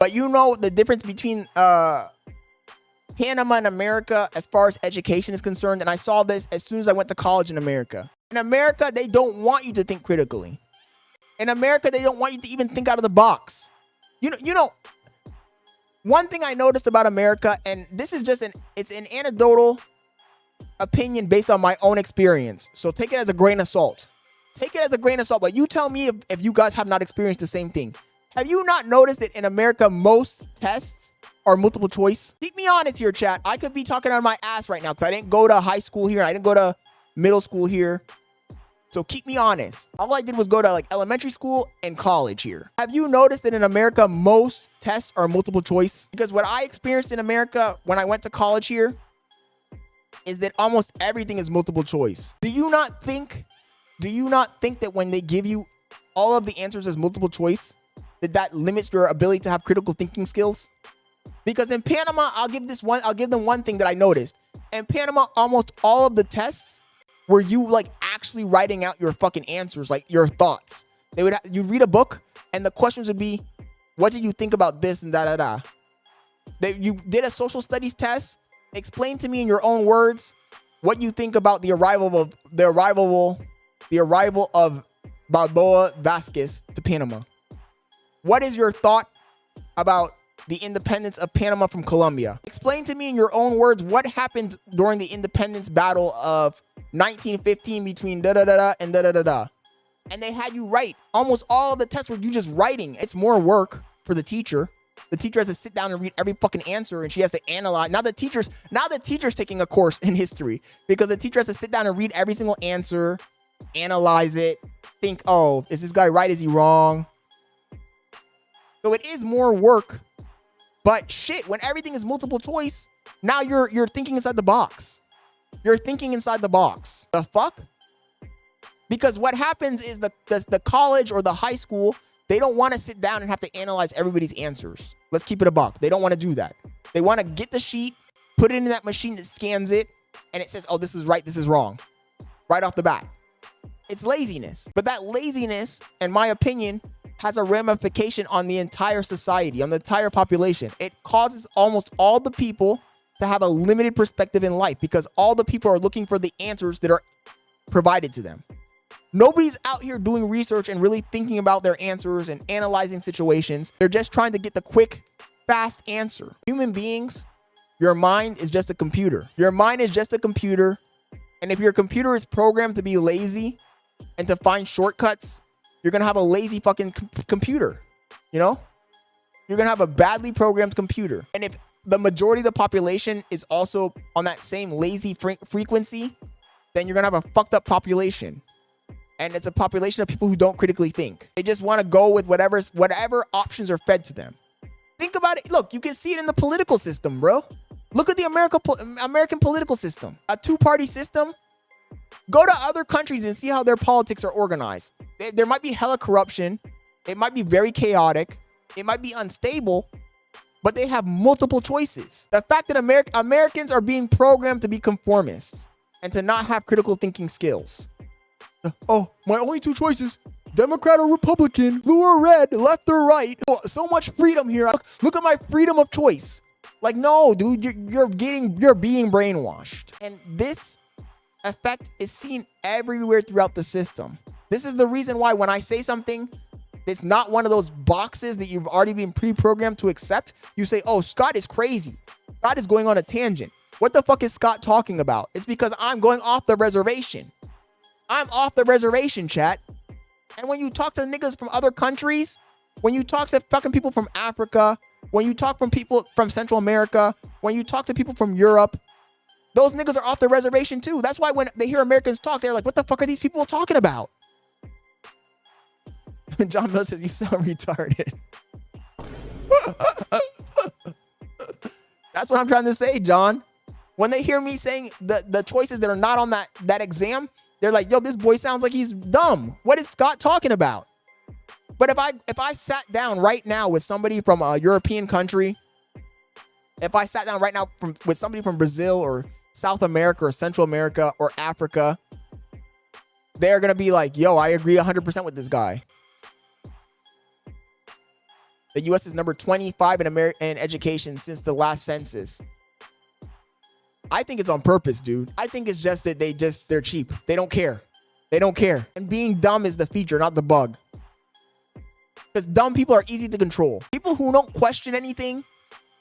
But you know the difference between Panama and America as far as education is concerned, and I saw this as soon as I went to college in America. In America, they don't want you to think critically. In America, they don't want you to even think out of the box. You know, one thing I noticed about America, and this is just it's an anecdotal opinion based on my own experience. So take it as a grain of salt. Take it as a grain of salt, but you tell me if you guys have not experienced the same thing. Have you not noticed that in America, most tests are multiple choice? Keep me honest here, chat. I could be talking out of my ass right now because I didn't go to high school here. I didn't go to middle school here. So keep me honest. All I did was go to like elementary school and college here. Have you noticed that in America, most tests are multiple choice? Because what I experienced in America when I went to college here is that almost everything is multiple choice. Do you not think that when they give you all of the answers as multiple choice, that limits your ability to have critical thinking skills? Because in Panama, I'll give them one thing that I noticed. In Panama, almost all of the tests were you like actually writing out your fucking answers, like your thoughts. You'd read a book and the questions would be, what did you think about this and da. You did a social studies test. Explain to me in your own words what you think about the arrival of Balboa Vasquez to Panama. What is your thought about the independence of Panama from Colombia? Explain to me in your own words what happened during the independence battle of 1915 between da-da-da-da and da-da-da-da. And they had you write. Almost all of the tests were you just writing. It's more work for the teacher. The teacher has to sit down and read every fucking answer, and she has to analyze. Now the teacher's taking a course in history because the teacher has to sit down and read every single answer, analyze it, think, oh, is this guy right? Is he wrong? So it is more work. But shit, when everything is multiple choice, now you're thinking inside the box. You're thinking inside the box. The fuck? Because what happens is the college or the high school, they don't want to sit down and have to analyze everybody's answers. Let's keep it a buck. They don't want to do that. They want to get the sheet, put it in that machine that scans it, and it says, oh, this is right, this is wrong. Right off the bat. It's laziness. But that laziness, in my opinion, has a ramification on the entire society, on the entire population. It causes almost all the people to have a limited perspective in life because all the people are looking for the answers that are provided to them. Nobody's out here doing research and really thinking about their answers and analyzing situations. They're just trying to get the quick, fast answer. Human beings, your mind is just a computer. Your mind is just a computer. And if your computer is programmed to be lazy and to find shortcuts, you're going to have a lazy fucking computer, you know? You're going to have a badly programmed computer. And if the majority of the population is also on that same lazy frequency, then you're going to have a fucked up population. And it's a population of people who don't critically think. They just want to go with whatever options are fed to them. Think about it. Look, you can see it in the political system, bro. Look at the American political system. A two-party system. Go to other countries and see how their politics are organized. There might be hella corruption. It might be very chaotic. It might be unstable. But they have multiple choices. The fact that Americans are being programmed to be conformists and to not have critical thinking skills. Oh, my only two choices, Democrat or Republican, blue or red, left or right. Oh, so much freedom here. Look at my freedom of choice. Like, no, dude, you're being brainwashed. And this effect is seen everywhere throughout the system. This is the reason why when I say something that's not one of those boxes that you've already been pre-programmed to accept, you say, oh, Scott is crazy. Scott is going on a tangent. What the fuck is Scott talking about? It's because I'm going off the reservation. I'm off the reservation, chat. And when you talk to niggas from other countries, when you talk to fucking people from Africa, when you talk from people from Central America, when you talk to people from Europe, those niggas are off the reservation too. That's why when they hear Americans talk, they're like, what the fuck are these people talking about? John Miller says, you sound retarded. That's what I'm trying to say, John. When they hear me saying the choices that are not on that exam, they're like, yo, this boy sounds like he's dumb. What is Scott talking about? But if I sat down right now with somebody from a European country, if I sat down right now with somebody from Brazil or South America or Central America or Africa, they're going to be like, yo, I agree 100% with this guy. The U.S. is number 25 in education since the last census. I think it's on purpose, dude. I think it's just that they're cheap. They don't care. They don't care. And being dumb is the feature, not the bug. Because dumb people are easy to control. People who don't question anything,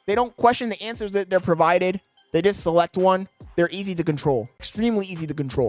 they don't question the answers that they're provided. They just select one. They're easy to control. Extremely easy to control.